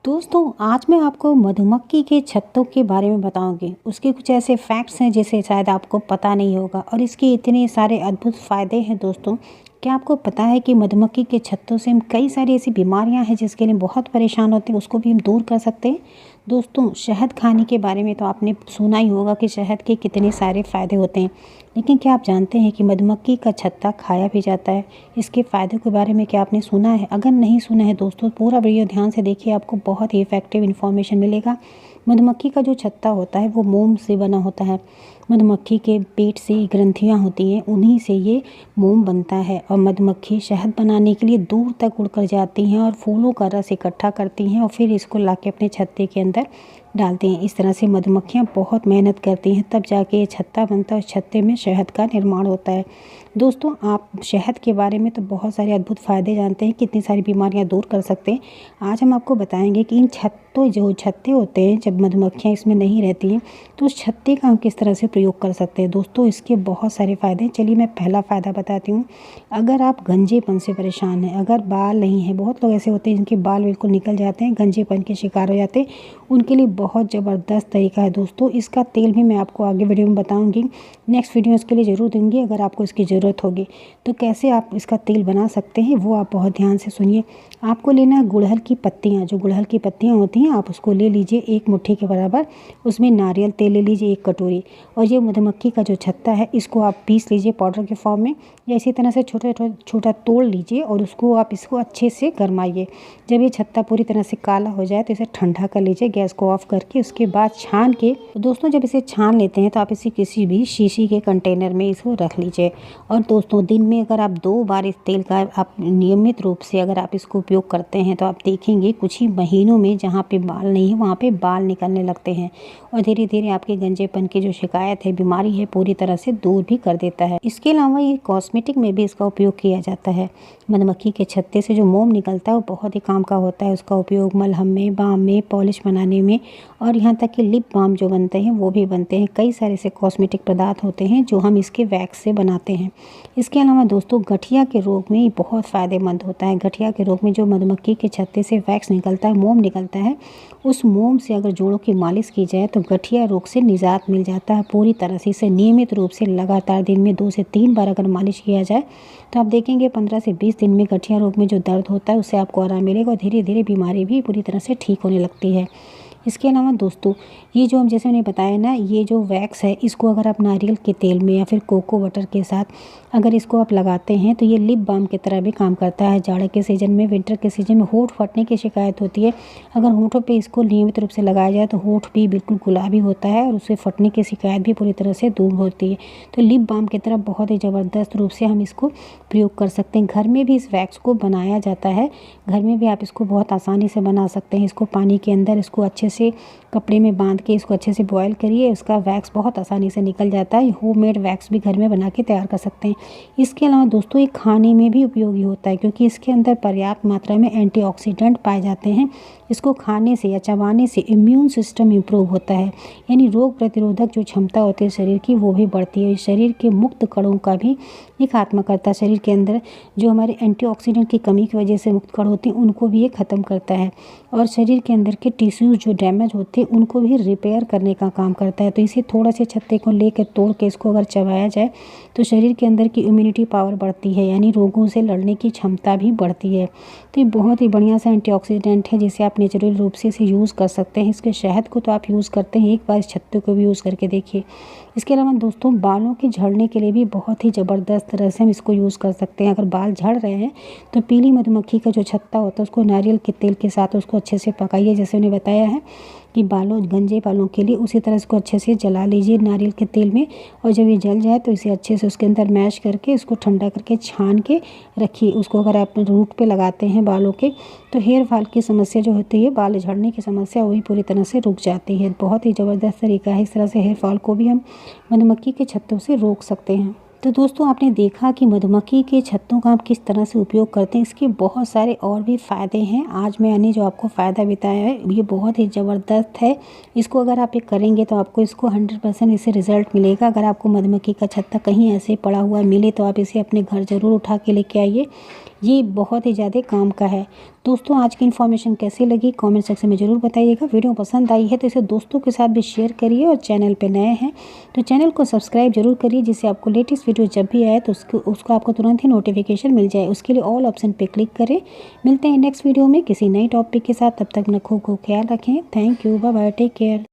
दोस्तों आज मैं आपको मधुमक्खी के छत्तों के बारे में बताऊंगी। उसके कुछ ऐसे फैक्ट्स हैं जिसे शायद आपको पता नहीं होगा और इसके इतने सारे अद्भुत फ़ायदे हैं। दोस्तों क्या आपको पता है कि मधुमक्खी के छत्तों से हम कई सारी ऐसी बीमारियां हैं जिसके लिए बहुत परेशान होते हैं, उसको भी हम दूर कर सकते हैं। दोस्तों शहद खाने के बारे में तो आपने सुना ही होगा कि शहद के कितने सारे फ़ायदे होते हैं, लेकिन क्या आप जानते हैं कि मधुमक्खी का छत्ता खाया भी जाता है? इसके फ़ायदों के बारे में क्या आपने सुना है? अगर नहीं सुना है दोस्तों, पूरा वीडियो ध्यान से देखिए, आपको बहुत ही इफ़ेक्टिव इन्फॉर्मेशन मिलेगा। मधुमक्खी का जो छत्ता होता है वो मोम से बना होता है। मधुमक्खी के पेट से ग्रंथियाँ होती हैं, उन्हीं से ये मोम बनता है और मधुमक्खी शहद बनाने के लिए दूर तक उड़कर जाती हैं और फूलों का रस इकट्ठा करती हैं और फिर इसको लाके अपने छत्ते के अंदर डालती हैं। इस तरह से मधुमक्खियाँ बहुत मेहनत करती हैं, तब जाके ये छत्ता बनता है और छत्ते में शहद का निर्माण होता है। दोस्तों आप शहद के बारे में तो बहुत सारे अद्भुत फ़ायदे जानते हैं, कितनी सारी बीमारियां दूर कर सकते हैं। आज हम आपको बताएंगे कि इन जो छत्ते होते हैं, जब मधुमक्खियां इसमें नहीं रहती हैं तो उस छत्ते का हम किस तरह से प्रयोग कर सकते हैं। दोस्तों इसके बहुत सारे फ़ायदे हैं। चलिए मैं पहला फ़ायदा बताती हूँ। अगर आप गंजेपन से परेशान हैं, अगर बाल नहीं हैं, बहुत लोग ऐसे होते हैं जिनके बाल बिल्कुल निकल जाते हैं, गंजेपन के शिकार हो जाते हैं, उनके लिए बहुत ज़बरदस्त तरीका है दोस्तों। इसका तेल भी मैं आपको आगे वीडियो में बताऊँगी, नेक्स्ट वीडियो इसके लिए ज़रूर दूँगी अगर आपको इसकी ज़रूरत होगी। तो कैसे आप इसका तेल बना सकते हैं वो आप बहुत ध्यान से सुनिए। आपको लेना है गुड़हल की पत्तियाँ, जो गुड़हल की पत्तियाँ होती हैं आप उसको ले लीजिए 1 मुट्ठी के बराबर। उसमें नारियल तेल ले लीजिए 1 कटोरी, और ये मधुमक्खी का जो छत्ता है इसको आप पीस लीजिए पाउडर के फॉर्म में, या इसी तरह से छोटा तोड़ लीजिए और उसको इसको अच्छे से गरमाइए। जब ये छत्ता पूरी तरह से काला हो जाए तो इसे ठंडा कर लीजिए गैस को ऑफ करके। उसके बाद छान के, तो दोस्तों जब इसे छान लेते हैं तो आप इसे किसी भी शीशी के कंटेनर में इसको रख लीजिए। और दोस्तों दिन में अगर आप 2 बार इस तेल का आप नियमित रूप से अगर आप इसको उपयोग करते हैं तो आप देखेंगे कुछ ही महीनों में जहाँ पे बाल नहीं है वहाँ पे बाल निकलने लगते हैं और धीरे धीरे आपके गंजेपन की जो शिकायत है, बीमारी है, पूरी तरह से दूर भी कर देता है। इसके अलावा ये कॉस्मेटिक में भी इसका उपयोग किया जाता है। मधुमक्खी के छत्ते से जो मोम निकलता है वो बहुत ही काम का होता है। उसका उपयोग मलहम में, बाम में, पॉलिश बनाने में और यहाँ तक कि लिप बाम जो बनते हैं वो भी बनते हैं। कई सारे ऐसे कॉस्मेटिक पदार्थ होते हैं जो हम इसके वैक्स से बनाते हैं। इसके अलावा दोस्तों गठिया के रोग में ये बहुत फ़ायदेमंद होता है। गठिया के रोग में जो मधुमक्खी के छत्ते से वैक्स निकलता है, मोम निकलता है, उस मोम से अगर जोड़ों की मालिश की जाए तो गठिया रोग से निजात मिल जाता है पूरी तरह से। इसे नियमित रूप से लगातार दिन में 2 से 3 बार अगर मालिश किया जाए तो आप देखेंगे 15 से 20 दिन में गठिया रोग में जो दर्द होता है उससे आपको आराम मिलेगा और धीरे धीरे बीमारी भी पूरी तरह से ठीक होने लगती है। इसके अलावा दोस्तों ये जो हम जैसे मैंने बताया ना, ये जो वैक्स है इसको अगर आप नारियल के तेल में या फिर कोको बटर के साथ अगर इसको आप लगाते हैं तो ये लिप बाम की तरह भी काम करता है। जाड़े के सीज़न में, विंटर के सीज़न में होंठ फटने की शिकायत होती है, अगर होंठों पे इसको नियमित रूप से लगाया जाए तो होंठ भी बिल्कुल गुलाबी होता है और उससे फटने की शिकायत भी पूरी तरह से दूर होती है। तो लिप बाम की तरह बहुत ही ज़बरदस्त रूप से हम इसको प्रयोग कर सकते हैं। घर में भी इस वैक्स को बनाया जाता है, घर में भी आप इसको बहुत आसानी से बना सकते हैं। इसको पानी के अंदर इसको अच्छे से कपड़े में बांध के इसको अच्छे से बॉयल करिए, उसका वैक्स बहुत आसानी से निकल जाता है। होममेड वैक्स भी घर में बना के तैयार कर सकते हैं। इसके अलावा दोस्तों ये खाने में भी उपयोगी होता है क्योंकि इसके अंदर पर्याप्त मात्रा में एंटीऑक्सीडेंट पाए जाते हैं। इसको खाने से या चबाने से इम्यून सिस्टम इम्प्रूव होता है, यानी रोग प्रतिरोधक जो क्षमता होती है शरीर की वो भी बढ़ती है। शरीर के मुक्त कणों का भी ये खात्मा करता है। शरीर के अंदर जो हमारे एंटीऑक्सीडेंट की कमी की वजह से मुक्त कण होते हैं उनको भी ये ख़त्म करता है और शरीर के अंदर के टिश्यूज़ जो डैमेज होते हैं उनको भी रिपेयर करने का काम करता है। तो इसे थोड़ा से छत्ते को लेकर तोड़ के इसको अगर चबाया जाए तो शरीर के अंदर की इम्यूनिटी पावर बढ़ती है, यानी रोगों से लड़ने की क्षमता भी बढ़ती है। तो ये बहुत ही बढ़िया सा एंटीऑक्सीडेंट है जिसे आप नेचुरल रूप से इसे यूज़ कर सकते हैं। इसके शहद को तो आप यूज़ करते हैं, एक बार इस छत्ते को भी यूज़ करके देखिए। इसके अलावा दोस्तों बालों के झड़ने के लिए भी बहुत ही ज़बरदस्त तरह से हम इसको यूज़ कर सकते हैं। अगर बाल झड़ रहे हैं तो पीली मधुमक्खी का जो छत्ता होता है उसको नारियल के तेल के साथ उसको अच्छे से पकाइए, जैसे मैंने बताया है कि गंजे बालों के लिए उसी तरह इसको अच्छे से जला लीजिए नारियल के तेल में, और जब ये जल जाए तो इसे अच्छे से उसके अंदर मैश करके इसको ठंडा करके छान के रखिए। उसको अगर आप रूट पे लगाते हैं बालों के तो हेयर फॉल की समस्या जो होती है, बाल झड़ने की समस्या, वही पूरी तरह से रुक जाती है। बहुत ही ज़बरदस्त तरीका है। इस तरह से हेयर फॉल को भी हम मधुमक्खी के छत्तों से रोक सकते हैं। तो दोस्तों आपने देखा कि मधुमक्खी के छत्तों का आप किस तरह से उपयोग करते हैं। इसके बहुत सारे और भी फ़ायदे हैं। आज मैंने जो आपको फ़ायदा बताया है ये बहुत ही ज़बरदस्त है। इसको अगर आप ये करेंगे तो आपको इसको 100% इससे रिज़ल्ट मिलेगा। अगर आपको मधुमक्खी का छत्ता कहीं ऐसे पड़ा हुआ मिले तो आप इसे अपने घर ज़रूर उठा के लेके आइए। ये बहुत ही ज़्यादा काम का है। दोस्तों आज की इन्फॉर्मेशन कैसी लगी कमेंट सेक्शन में ज़रूर बताइएगा। वीडियो पसंद आई है तो इसे दोस्तों के साथ भी शेयर करिए और चैनल पे नए हैं तो चैनल को सब्सक्राइब जरूर करिए, जिससे आपको लेटेस्ट वीडियो जब भी आए तो उसको आपको तुरंत ही नोटिफिकेशन मिल जाए। उसके लिए ऑल ऑप्शन पे क्लिक करें। मिलते हैं नेक्स्ट वीडियो में किसी नई टॉपिक के साथ। तब तक अपना खूब ख्याल रखें। Thank you, bye bye, take care.